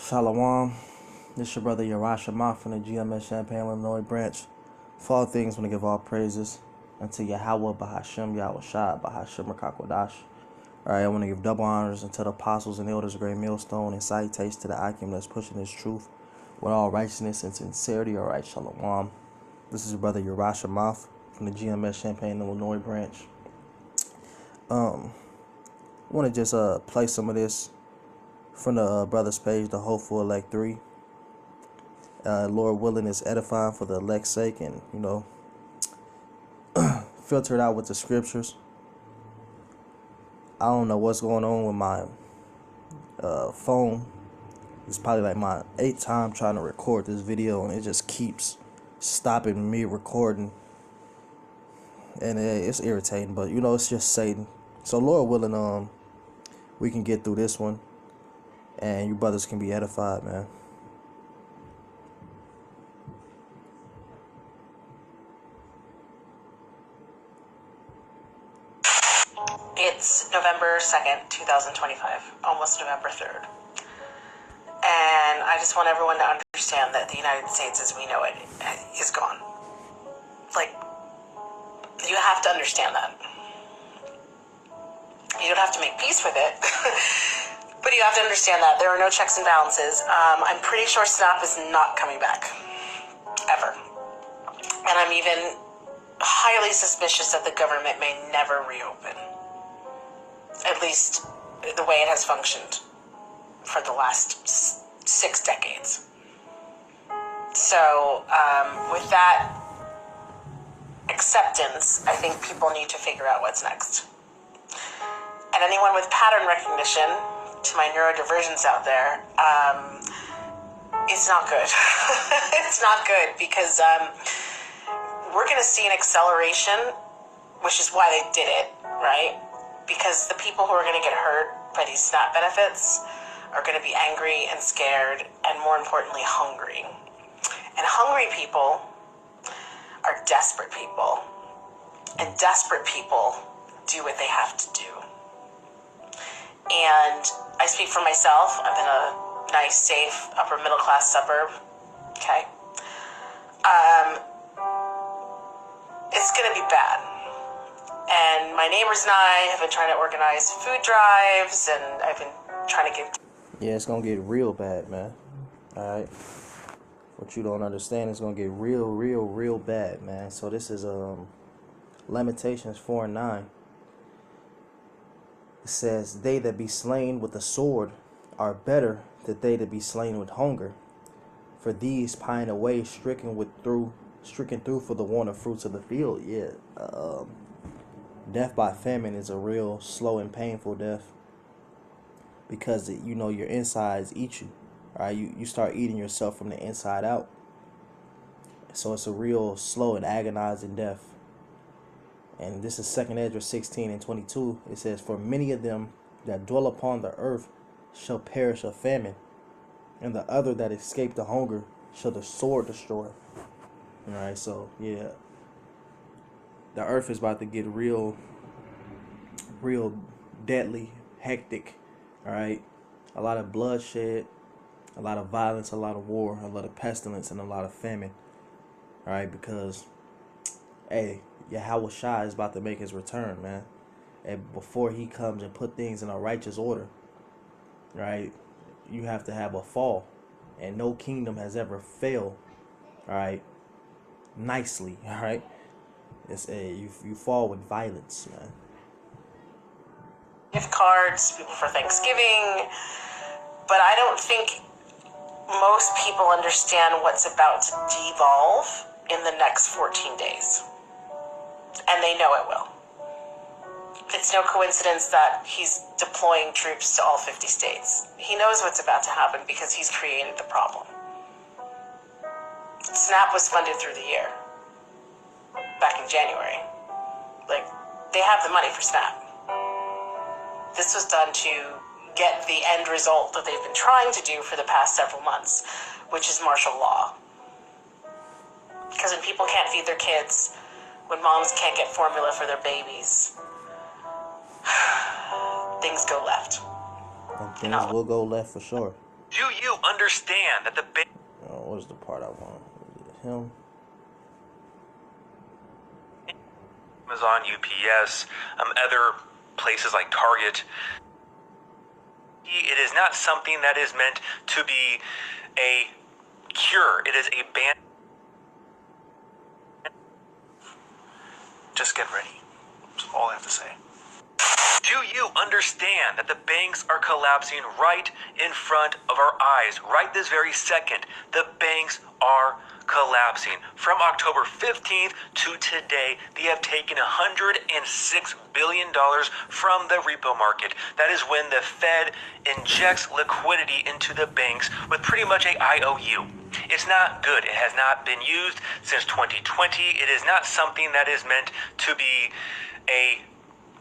Shalom. This your brother Yarasha Ma from the GMS Champaign, Illinois branch. For all things, want to give all praises unto Yahweh, Bahashem, Yahweh Shai, Bahashem, Rakakwadash. Alright, I want to give double honors unto the apostles and elders of Great Millstone, and salutations to the Akim that's pushing this truth with all righteousness and sincerity. Alright, Shalom. This is your brother Yarasha Ma from the GMS Champaign, Illinois branch. I want to just play some of this from the brother's page, the Hopeful Elect 3. Lord willing is edifying for the elect's sake, and filter it out with the scriptures. I don't know what's going on with my phone. It's probably like my 8th time trying to record this video, and it just keeps stopping me recording, and it's irritating, but it's just Satan. So Lord willing, we can get through this one, and you brothers can be edified, man. It's November 2nd, 2025, almost November 3rd. And I just want everyone to understand that the United States as we know it is gone. Like, you have to understand that. You don't have to make peace with it, but you have to understand that there are no checks and balances. I'm pretty sure Snap is not coming back, ever. And I'm even highly suspicious that the government may never reopen. At least the way it has functioned for the last 6 decades. So, with that acceptance, I think people need to figure out what's next. And anyone with pattern recognition, to my neurodivergents out there, it's not good. It's not good because we're going to see an acceleration, which is why they did it, right? Because the people who are going to get hurt by these SNAP benefits are going to be angry and scared and, more importantly, hungry. And hungry people are desperate people. And desperate people do what they have to do. And I speak for myself. I'm in a nice, safe, upper-middle-class suburb. Okay? It's going to be bad. And my neighbors and I have been trying to organize food drives, and I've been trying to give... Yeah, it's going to get real bad, man. Alright? What you don't understand is going to get real bad, man. So this is Lamentations 4:9. It says, "They that be slain with the sword are better than they that be slain with hunger. For these pine away, stricken through for the want of fruits of the field." Yeah, death by famine is a real slow and painful death, because your insides eat you. All right, you start eating yourself from the inside out. So it's a real slow and agonizing death. And this is 2 Ezra 16:22. It says, "For many of them that dwell upon the earth shall perish of famine, and the other that escape the hunger shall the sword destroy." All right, so yeah, the earth is about to get real deadly, hectic. All right, a lot of bloodshed, a lot of violence, a lot of war, a lot of pestilence, and a lot of famine. All right, because Yahweh Shai is about to make his return, man. And before he comes and put things in a righteous order, right, you have to have a fall. And no kingdom has ever failed, all right, nicely, all right. It's you fall with violence, man. Gift cards, people for Thanksgiving, but I don't think most people understand what's about to devolve in the next 14 days. And they know it will. It's no coincidence that he's deploying troops to all 50 states. He knows what's about to happen because he's created the problem. SNAP was funded through the year, back in January. Like, they have the money for SNAP. This was done to get the end result that they've been trying to do for the past several months, which is martial law. Because when people can't feed their kids, when moms can't get formula for their babies, things go left. And things will go left for sure. Do you understand that the Oh, what's the part I want? Him. Amazon, UPS, other places like Target, it is not something that is meant to be a cure. It is a ban. Just get ready. That's all I have to say. Do you understand that the banks are collapsing right in front of our eyes? Right this very second, the banks are collapsing. From October 15th to today, they have taken $106 billion from the repo market. That is when the Fed injects liquidity into the banks with pretty much a IOU. It's not good. It has not been used since 2020. It is not something that is meant to be a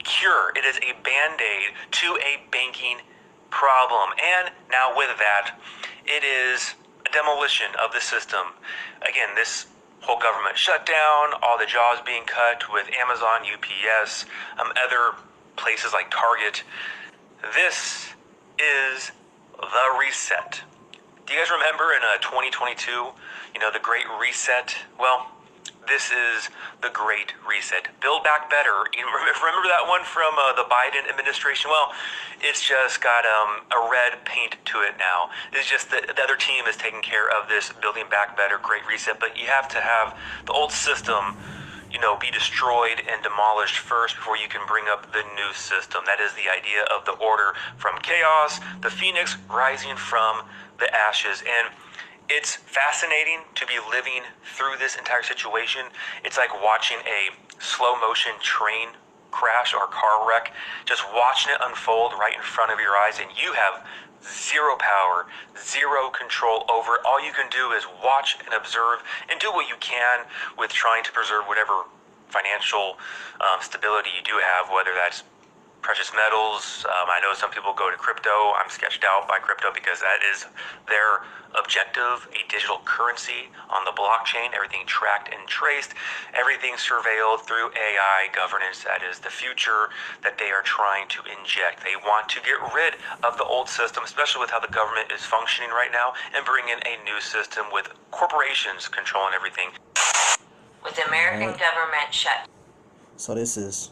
cure. It is a band-aid to a banking problem. And now with that, it is a demolition of the system. Again, this whole government shutdown, all the jobs being cut with Amazon, UPS, other places like Target. This is the reset. Do you guys remember in 2022, the Great Reset? Well, this is the Great Reset. Build Back Better. Remember that one from the Biden administration? Well, it's just got a red paint to it now. It's just that the other team is taking care of this Building Back Better Great Reset, but you have to have the old system be destroyed and demolished first before you can bring up the new system. That is the idea of the order from chaos, the phoenix rising from the ashes. And it's fascinating to be living through this entire situation. It's like watching a slow motion train crash or car wreck, just watching it unfold right in front of your eyes, and you have zero power, zero control over it. All you can do is watch and observe and do what you can with trying to preserve whatever financial stability you do have, whether that's precious metals. I know some people go to crypto. I'm sketched out by crypto because that is their objective, a digital currency on the blockchain, everything tracked and traced, everything surveilled through AI governance. That is the future that they are trying to inject. They want to get rid of the old system, especially with how the government is functioning right now, and bring in a new system with corporations controlling everything. With the American government shut. So this is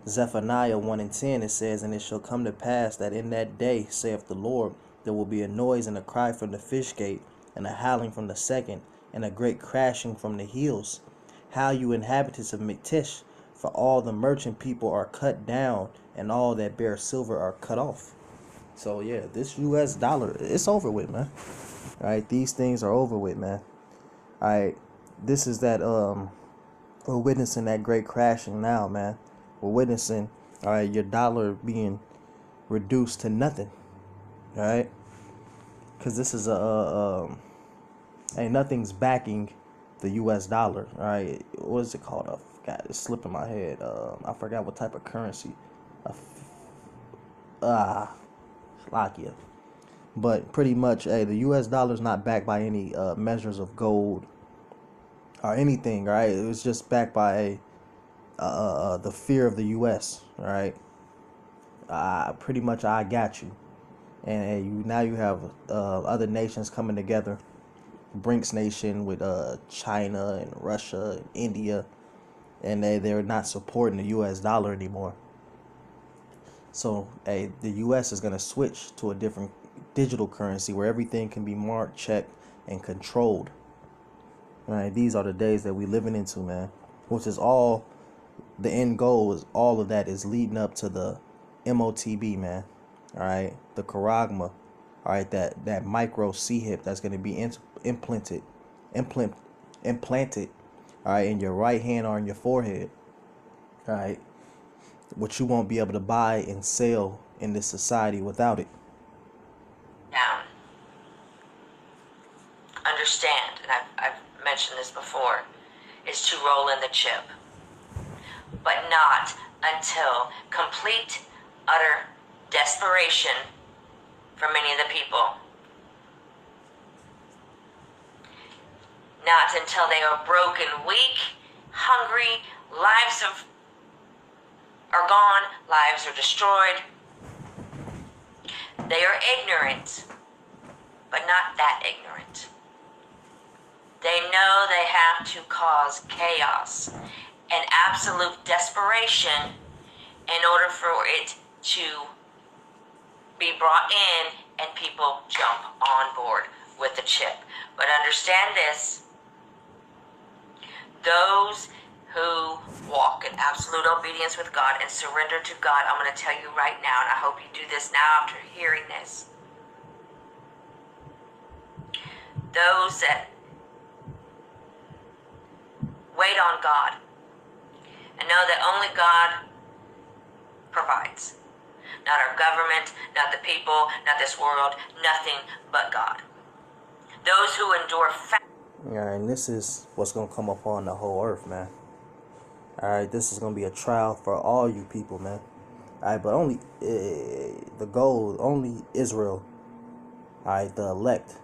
Zephaniah 1:10. It says, "And it shall come to pass that in that day, saith the Lord, there will be a noise and a cry from the fish gate, and a howling from the second, and a great crashing from the hills. Howl, you inhabitants of Mitish, for all the merchant people are cut down, and all that bear silver are cut off." So yeah, this US dollar, it's over with, man. All right, these things are over with, man. All right, this is that we're witnessing that great crashing now, man. We're witnessing, all right, your dollar being reduced to nothing, all right? Because this is ain't nothing's backing the U.S. dollar, all right? What is it called? God, it's slipping my head. I forgot what type of currency. Slovakia. But pretty much, the U.S. dollar's not backed by any measures of gold or anything, right? It was just backed by the fear of the U.S., right? Pretty much, I got you. And now you have other nations coming together. BRICS nation with China and Russia and India. And they're not supporting the U.S. dollar anymore. So, the U.S. is going to switch to a different digital currency where everything can be marked, checked, and controlled. Right? These are the days that we're living into, man. Which is all, the end goal is all of that is leading up to the Motb, man. All right? The charagma. All right? That micro C-hip that's going to be implanted. All right? In your right hand or in your forehead. All right? Which you won't be able to buy and sell in this society without it. Down. Understand, and I've mentioned this before, is to roll in the chip. But not until complete, utter desperation for many of the people. Not until they are broken, weak, hungry, lives are gone, lives are destroyed. They are ignorant but not that ignorant. They know they have to cause chaos and absolute desperation in order for it to be brought in and people jump on board with the chip. But understand this, those who walk in absolute obedience with God and surrender to God, I'm going to tell you right now, and I hope you do this now after hearing this, those that wait on God and know that only God provides. Not our government, not the people, not this world, nothing but God. Those who endure Yeah, and this is what's going to come upon the whole earth, man. Alright, this is going to be a trial for all you people, man. Alright, but only the goal, only Israel, alright, the elect,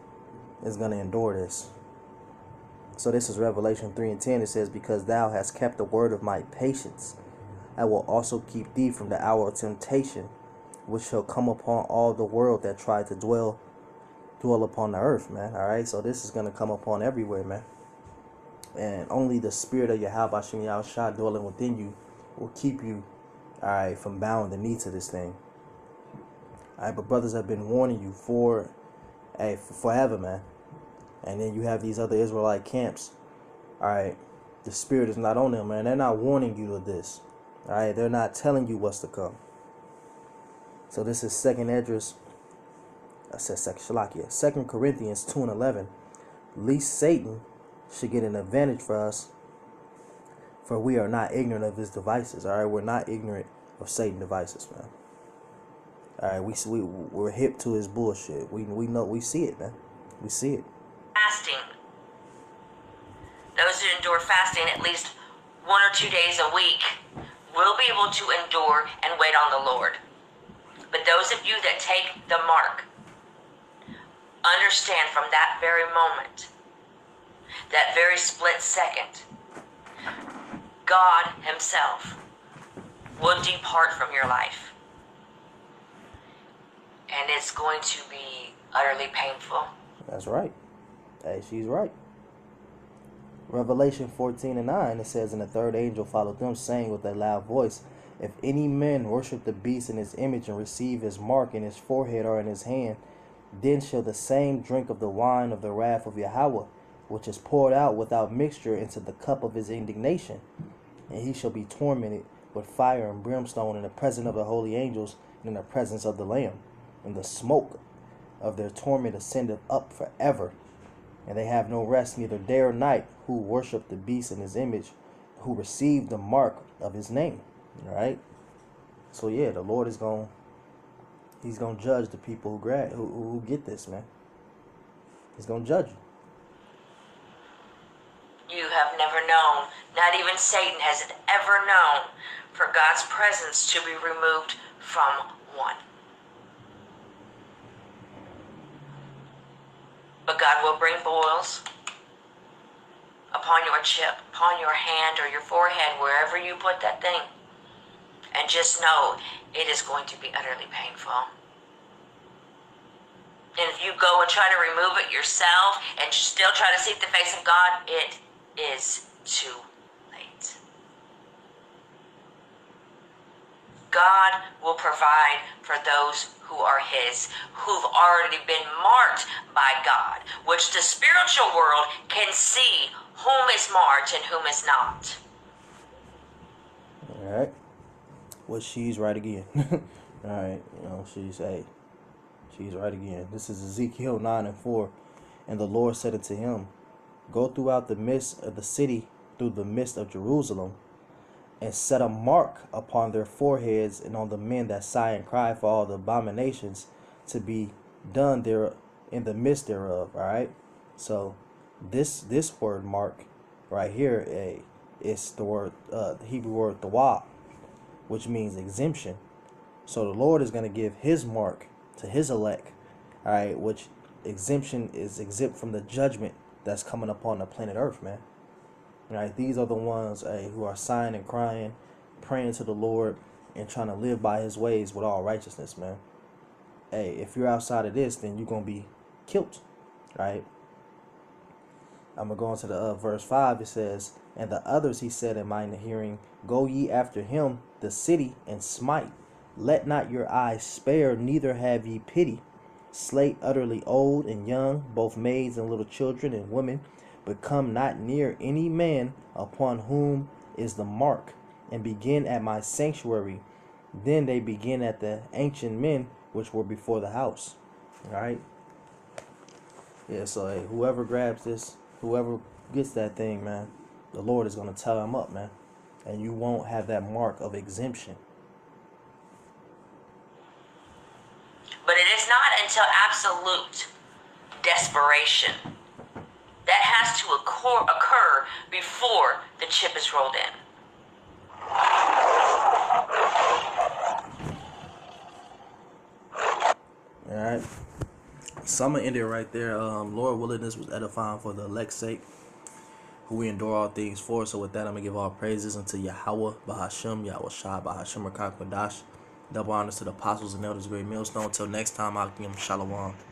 is going to endure this. So this is Revelation 3:10. It says, because thou hast kept the word of my patience, I will also keep thee from the hour of temptation, which shall come upon all the world that try to dwell upon the earth, man. Alright, so this is going to come upon everywhere, man. And only the spirit of Yahweh Shem Yahushua dwelling within you will keep you, alright, from bowing the knee to this thing. Alright, but brothers have been warning you for forever, man. And then you have these other Israelite camps. Alright, the spirit is not on them, man. They're not warning you of this. Alright, they're not telling you what's to come. So this is 2 Corinthians 2:11. Lest Satan should get an advantage for us, for we are not ignorant of his devices. Alright, we're not ignorant of Satan's devices, man. Alright, we're hip to his bullshit. We know, we see it, man. We see it. fasting. Those who endure fasting at least 1 or 2 days a week will be able to endure and wait on the Lord. But those of you that take the mark, understand from that very moment, that very split second, God himself will depart from your life. And it's going to be utterly painful. That's right. Hey, she's right. Revelation 14:9, it says, and the third angel followed them, saying with a loud voice, if any man worship the beast in his image and receive his mark in his forehead or in his hand, then shall the same drink of the wine of the wrath of Yahweh, which is poured out without mixture into the cup of his indignation. And he shall be tormented with fire and brimstone in the presence of the holy angels and in the presence of the Lamb. And the smoke of their torment ascendeth up forever. And they have no rest, neither day or night, who worship the beast in his image, who receive the mark of his name. All right. So yeah, the Lord is he's gonna judge the people who get this, man. He's gonna judge you. You have never known, not even Satan has it ever known, for God's presence to be removed from one. But God will bring boils upon your chip, upon your hand or your forehead, wherever you put that thing. And just know it is going to be utterly painful. And if you go and try to remove it yourself and still try to seek the face of God, it is too late. God will provide for those who are his, who've already been marked by God, which the spiritual world can see whom is marked and whom is not. All right. Well, she's right again. All right. She's right again. This is Ezekiel 9:4. And the Lord said unto him, go throughout the midst of the city, through the midst of Jerusalem, and set a mark upon their foreheads and on the men that sigh and cry for all the abominations to be done there in the midst thereof. All right. So this word mark right here, is the word, the Hebrew word tawab, which means exemption. So the Lord is going to give his mark to his elect. All right, which exemption is exempt from the judgment that's coming upon the planet Earth, man. All right, these are the ones who are sighing and crying, praying to the Lord, and trying to live by his ways with all righteousness, man. Hey, if you're outside of this, then you're gonna be killed, right? I'm going to go into the verse 5. It says, and the others he said in mine hearing, go ye after him the city and smite. Let not your eyes spare, neither have ye pity. Slay utterly old and young, both maids and little children and women, but come not near any man upon whom is the mark, and begin at my sanctuary. Then they begin at the ancient men which were before the house. All right. Yeah, so hey, whoever grabs this, whoever gets that thing, man, the Lord is going to tell him up, man. And you won't have that mark of exemption. But it is not until absolute desperation that has to occur before the chip is rolled in. All right. So I'm going to end it right there. Lord willing, this was edifying for the elect's sake, who we endure all things for. So with that, I'm going to give all praises unto Yahweh, Bahasham, Yahweh Shah, Bahasham, Rakak, Madash. Double honors to the apostles and elders, great millstone. Until next time, I'll give them shalom.